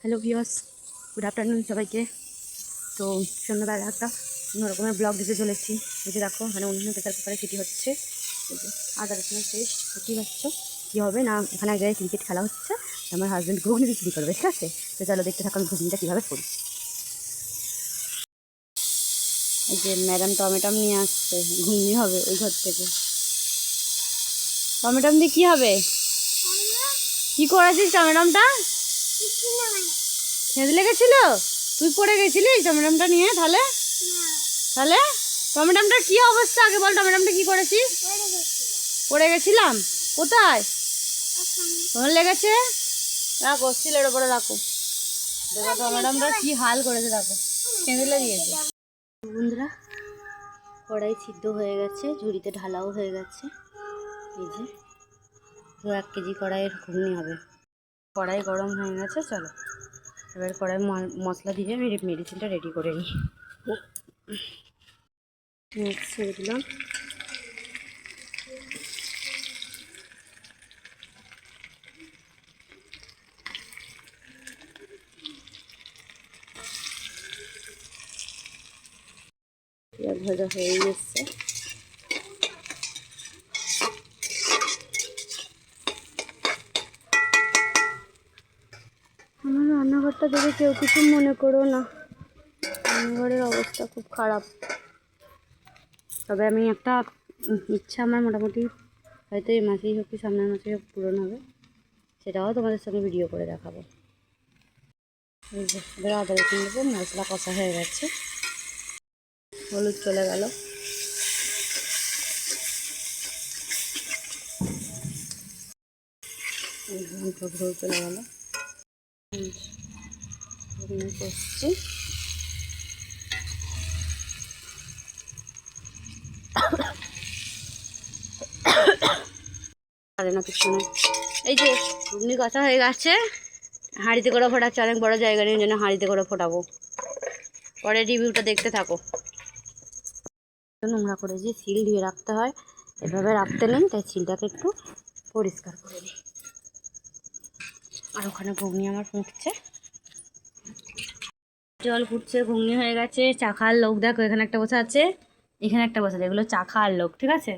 Hello viewers, good afternoon সবাইকে। তো সন্ধ্যাবেলা একটা অন্য রকমের ব্লগ দিতে চলেছি। এই যে দেখো এখানে অন্য প্রেসার কুকারে সিটি হচ্ছে। এই যে আদা রসুনের পেস্ট বুঝতেই পারছো কী হবে না, এখানে এক জায়গায় ক্রিকেট খেলা হচ্ছে। আমার হাজব্যান্ড ঘুগনি বিক্রি করবে, ঠিক আছে? তো চলো দেখতে থাকো আমি ঘুগনিটা কীভাবে করি। এই যে ম্যাডাম টমেটম নিয়ে আসছে, ঘুগনি হবে ওই ঘর থেকে। টমেটম দিয়ে কী হবে? কী করেছিস টমেটমটা? খেতে লেগেছিল? তুই পড়ে গেছিলিস টমেটমটা নিয়ে? তাহলে তাহলে টমেটমটার কী অবস্থা আগে বল, টমেটমটা কী করেছিস? পড়ে গেছিলাম? কোথায়? তোমার লেগেছে? রাখো, স্টিলের ওপরে রাখো। দেখো টমেটমটা কী হাল করেছে, দেখো খেঁদলে দিয়েছে। বন্ধুরা, কড়াই সিদ্ধ হয়ে গেছে, ঝুড়িতে ঢালাও হয়ে গেছে। এই যে 1 কেজি কড়াইয়ের ঘুগনি হবে। কড়াই গরম হয়ে গেছে, চলো এবার কড়াই মশলা দিয়ে মেডিসিনটা রেডি করে নিই। ছেড়ে দিলাম। পেঁয়াজ ভাজা হয়ে গেছে। আমার রান্নাঘরটা দেখে কেউ কিছু মনে করো না, রান্নাঘরের অবস্থা খুব খারাপ। তবে আমি একটা ইচ্ছা আমার মোটামুটি হয়তো এই মাসেই হোক কি সামনের মাসেই হোক পূরণ হবে, সেটাও তোমাদের সঙ্গে ভিডিও করে দেখাবো। এই যে এবার আদা রসুন দেবো, মশলা কষা হয়ে গেছে, হলুদ চলে গেল। ঝোল চলে গেল, করছি। না পিছনে এই যে ঘুগনি কষা হয়ে গেছে, হাঁড়িতে করে ফোটাচ্ছে। অনেক বড় জায়গা নিয়ে জন্য হাঁড়িতে করে ফোটাবো। পরে রিভিউটা দেখতে থাকো। নোংরা করে যে সিল ধুয়ে রাখতে হয়, এভাবে রাখতে নেই, তাই সিলটাকে একটু পরিষ্কার করে নিই। আর ওখানে ঘুগনি আমার ফুটছে, জল ফুটছে, ঘুগনি হয়ে গেছে। চা খাওয়ার লোক দেখো, এখানে একটা বসে আছে, এখানে একটা বসে আছে, এগুলো চা খাওয়ার লোক, ঠিক আছে?